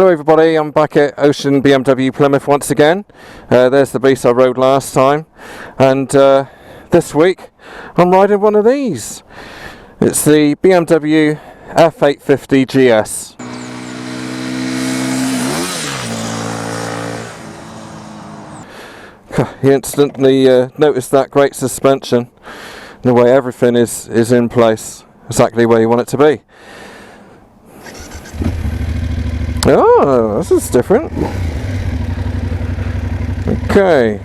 Hello everybody, I'm back at Ocean BMW Plymouth once again. There's the beast I rode last time, and this week I'm riding one of these. It's the BMW f850 GS. You instantly notice that great suspension, the way everything is in place, exactly where you want it to be. Oh, this is different. Okay.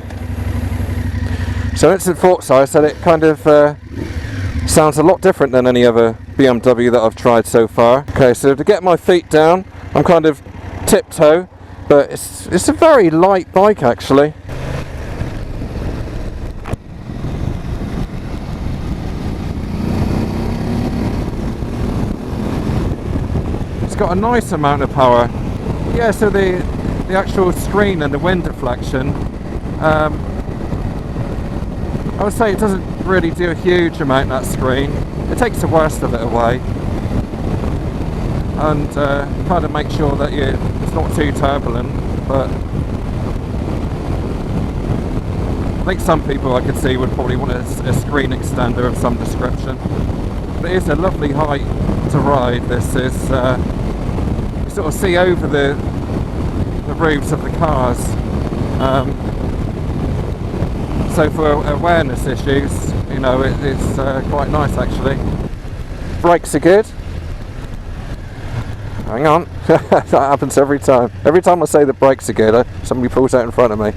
So instant thoughts, I said it kind of sounds a lot different than any other BMW that I've tried so far. Okay, so to get my feet down, I'm kind of tiptoe, but it's a very light bike actually. It's got a nice amount of power. Yeah, so the actual screen and the wind deflection, I would say it doesn't really do a huge amount, that screen. It takes the worst of it away and kind of makes sure that it's not too turbulent, but I think some people I could see would probably want a screen extender of some description. But it is a lovely height to ride. This is you sort of see over the roofs of the cars, so for awareness issues, you know, it's quite nice actually. Brakes are good. Hang on. That happens every time. Every time I say the brakes are good, somebody pulls out in front of me.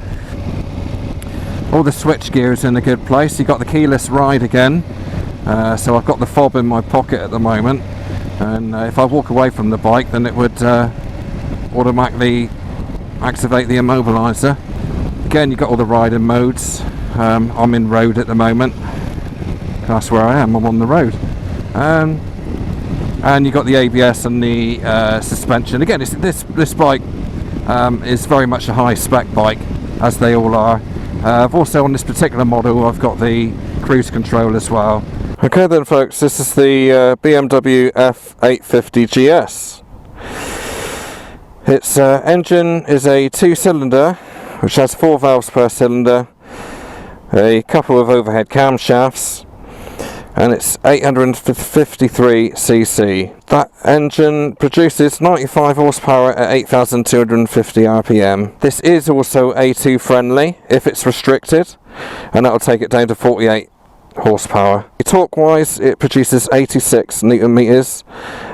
All the switch gears in a good place. You got the keyless ride again, so I've got the fob in my pocket at the moment, and if I walk away from the bike then it would automatically activate the immobiliser. Again, you've got all the riding modes. I'm in road at the moment. That's where I am, I'm on the road. And you've got the ABS and the suspension. Again, this bike is very much a high spec bike, as they all are. I've also, on this particular model, I've got the cruise control as well. Okay then folks, this is the BMW f850 GS. Its engine is a 2-cylinder, which has 4 valves per cylinder, a couple of overhead camshafts, and it's 853cc. That engine produces 95 horsepower at 8,250 RPM. This is also A2 friendly if it's restricted, and that will take it down to 48 horsepower. Torque wise, it produces 86 newton meters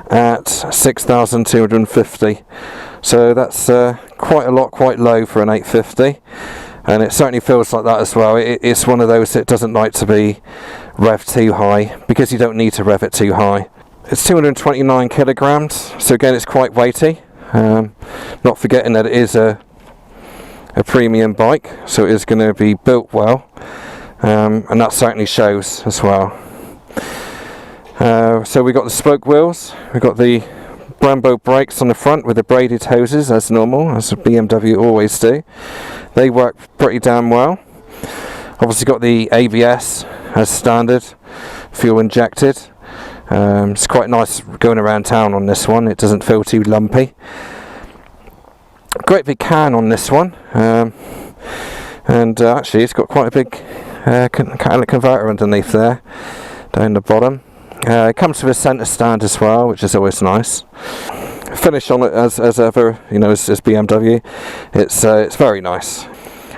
at 6,250. So that's quite a lot, quite low for an 850, and it certainly feels like that as well. It's one of those that doesn't like to be revved too high, because you don't need to rev it too high. It's 229 kilograms, so again it's quite weighty. Not forgetting that it is a premium bike, so it is going to be built well, and that certainly shows as well. So we got the spoke wheels, we got the Brembo brakes on the front with the braided hoses as normal, as BMW always do. They work pretty damn well. Obviously got the ABS as standard, fuel injected. It's quite nice going around town on this one, it doesn't feel too lumpy. Great big can on this one, and actually it's got quite a big catalytic converter underneath there, down the bottom. It comes with a centre stand as well, which is always nice. Finish on it as ever, you know, as BMW. It's very nice.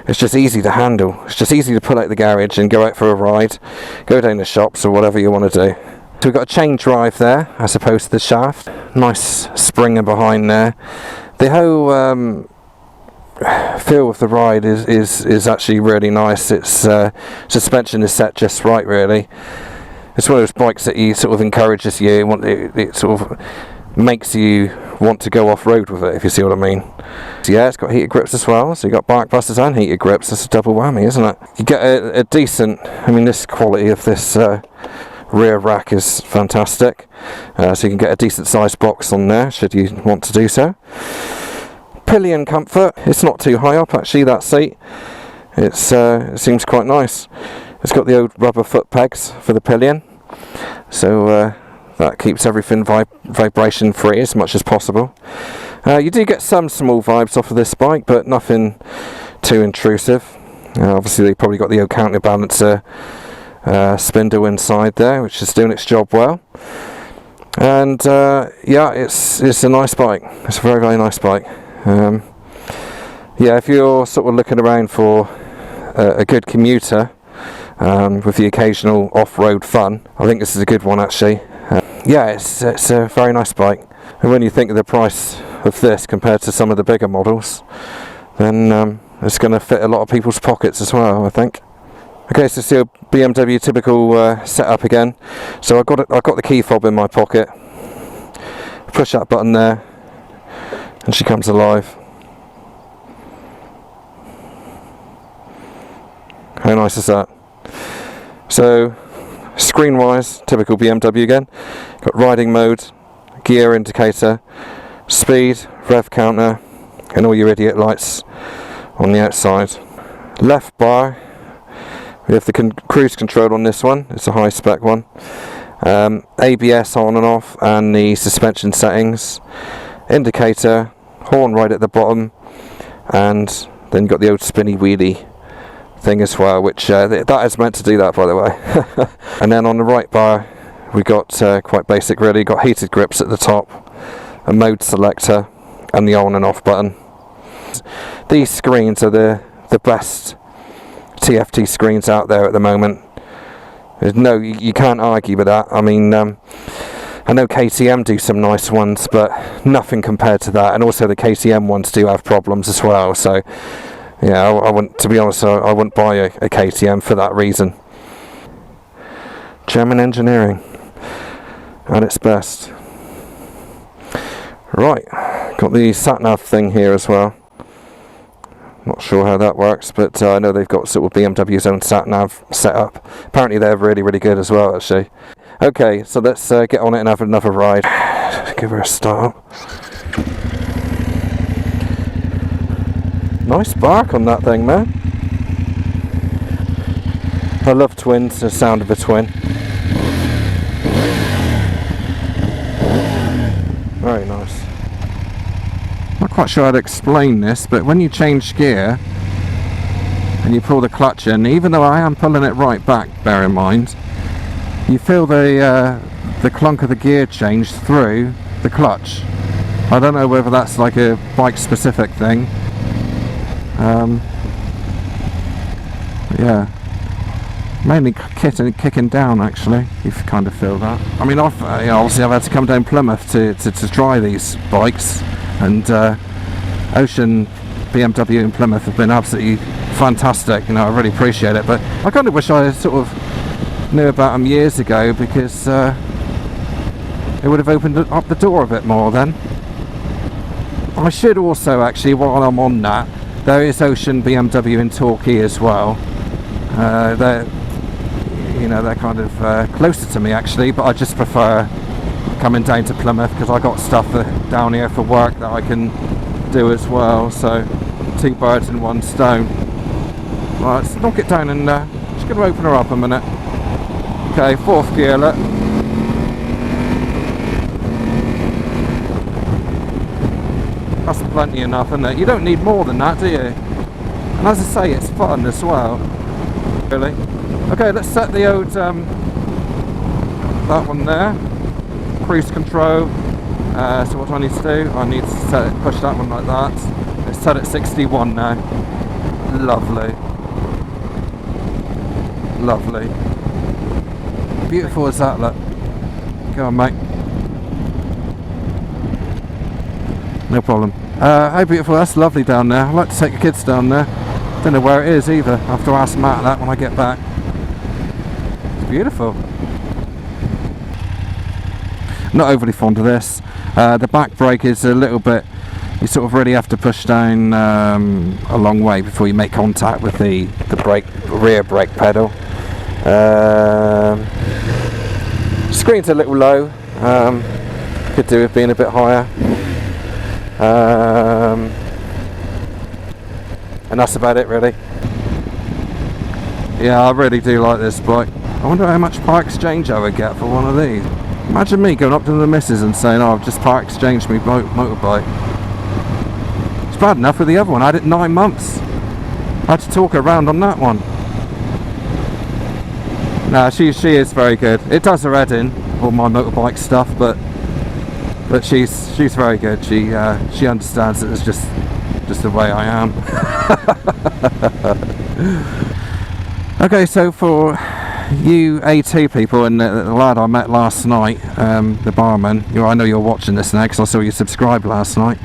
It's just easy to handle. It's just easy to pull out the garage and go out for a ride, go down the shops or whatever you want to do. So we've got a chain drive there as opposed to the shaft. Nice springer behind there. The whole feel of the ride is actually really nice. Its suspension is set just right, really. It's one of those bikes that you sort of encourages you, it sort of makes you want to go off-road with it, if you see what I mean. So yeah, it's got heated grips as well, so you've got bark busters and heated grips. That's a double whammy, isn't it? You get a decent, I mean, this quality of this rear rack is fantastic, so you can get a decent sized box on there, should you want to do so. Pillion comfort, it's not too high up actually, that seat. It seems quite nice. It's got the old rubber foot pegs for the pillion, so that keeps everything vibration free as much as possible. You do get some small vibes off of this bike, but nothing too intrusive. Obviously they probably got the counterbalancer spindle inside there, which is doing its job well. And yeah, it's a nice bike. It's a very, very nice bike. Yeah, if you're sort of looking around for a good commuter with the occasional off-road fun, I think this is a good one actually. Yeah, it's a very nice bike. And when you think of the price of this compared to some of the bigger models, then it's going to fit a lot of people's pockets as well, I think. Okay, so it's your BMW typical setup again. So I've got the key fob in my pocket. Push that button there, and she comes alive. How nice is that? So, screen-wise, typical BMW again. Got riding mode, gear indicator, speed, rev counter, and all your idiot lights on the outside. Left bar, we have the cruise control on this one. It's a high spec one. ABS on and off, and the suspension settings. Indicator, horn right at the bottom, and then you've got the old spinny wheelie thing as well, which that is meant to do that, by the way. And then on the right bar we got quite basic really, got heated grips at the top, a mode selector, and the on and off button. These screens are the best TFT screens out there at the moment. There's no, you can't argue with that. I mean, I know KTM do some nice ones, but nothing compared to that. And also the KTM ones do have problems as well. So yeah, I wouldn't, to be honest, I wouldn't buy a KTM for that reason. German engineering at its best. Right, got the sat-nav thing here as well. Not sure how that works, but I know they've got sort of BMW's own sat-nav set up. Apparently they're really, really good as well, actually. Okay, so let's get on it and have another ride. Give her a start. Nice bark on that thing, man. I love twins, the sound of a twin. Very nice. Not quite sure how to explain this, but when you change gear and you pull the clutch in, even though I am pulling it right back, bear in mind, you feel the clunk of the gear change through the clutch. I don't know whether that's like a bike specific thing. Yeah, mainly kicking down actually, you kind of feel that. I mean, obviously I've had to come down Plymouth to try these bikes, and Ocean BMW in Plymouth have been absolutely fantastic. You know, I really appreciate it, but I kind of wish I sort of knew about them years ago, because it would have opened up the door a bit more then. I should also actually, while I'm on that, there is Ocean BMW in Torquay as well. They're kind of closer to me actually, but I just prefer coming down to Plymouth because I got stuff down here for work that I can do as well. So two birds in one stone. Right, let's knock it down, and just going to open her up a minute. Okay, fourth gear, look. That's plenty enough, isn't it? You don't need more than that, do you? And as I say, it's fun as well. Really. Okay, let's set the old that one there. Cruise control. So what do I need to do? I need to push that one like that. It's set at 61 now. Lovely. Lovely. Beautiful as that, look. Go on, mate. No problem. How beautiful, that's lovely down there. I'd like to take the kids down there. Don't know where it is either. I have to ask Matt that when I get back. It's beautiful. Not overly fond of this. The back brake is a little bit, you sort of really have to push down a long way before you make contact with the rear brake pedal. Screen's a little low. Could do with being a bit higher. And that's about it really. Yeah, I really do like this bike. I wonder how much part exchange I would get for one of these. Imagine me going up to the missus and saying, oh, I've just part exchanged my motorbike. It's bad enough with the other one. I had it 9 months. I had to talk her around on that one. No, she is very good. It does her head in, all my motorbike stuff, but she's very good. She understands that it's just the way I am. Okay, so for you A2 people and the lad I met last night, the barman, I know you're watching this now because I saw you subscribed last night,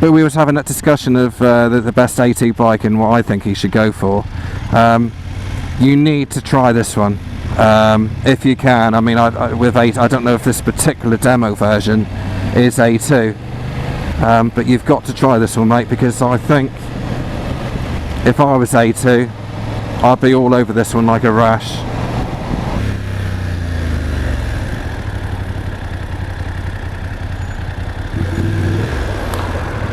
but we was having that discussion of the best A2 bike and what I think he should go for. You need to try this one if you can. I mean, with I don't know if this particular demo version is A2, but you've got to try this one, mate, because I think if I was A2, I'd be all over this one like a rash.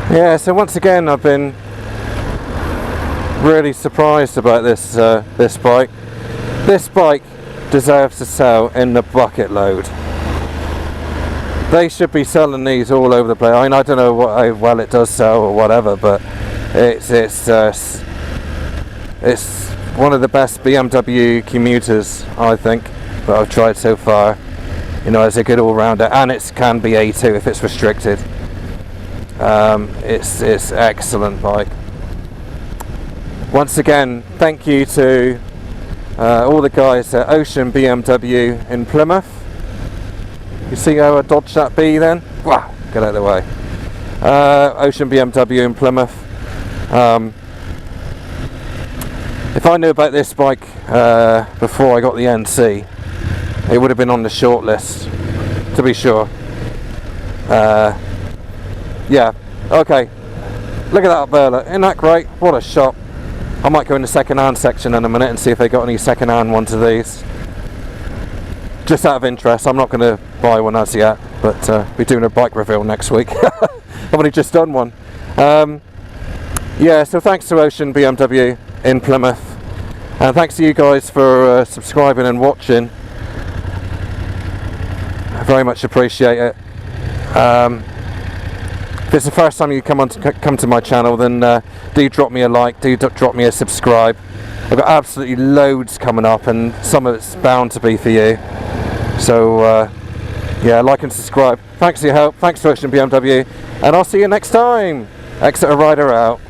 Yeah, so once again I've been really surprised about this this bike. This bike deserves to sell in the bucket load. They should be selling these all over the place. I mean, I don't know how well it does sell or whatever, but it's one of the best BMW commuters, I think, that I've tried so far. You know, it's a good all-rounder, and it can be A2 if it's restricted. It's excellent bike. Once again, thank you to all the guys at Ocean BMW in Plymouth. You see how I dodged that B then? Wow, get out of the way. Ocean BMW in Plymouth. If I knew about this bike before I got the NC, it would have been on the short list, to be sure. Yeah, okay. Look at that Berla, isn't that great? What a shop. I might go in the second-hand section in a minute and see if they got any second-hand ones of these. Just out of interest, I'm not going to buy one as yet, but we're doing a bike reveal next week. I've only just done one. Yeah, so thanks to Ocean BMW in Plymouth, and thanks to you guys for subscribing and watching. I very much appreciate it. If it's the first time you come to my channel, then do drop me a like, do drop me a subscribe. I've got absolutely loads coming up, and some of it's bound to be for you. So yeah, like and subscribe. Thanks for your help, thanks to Ocean BMW, and I'll see you next time. Exeter-Rider out.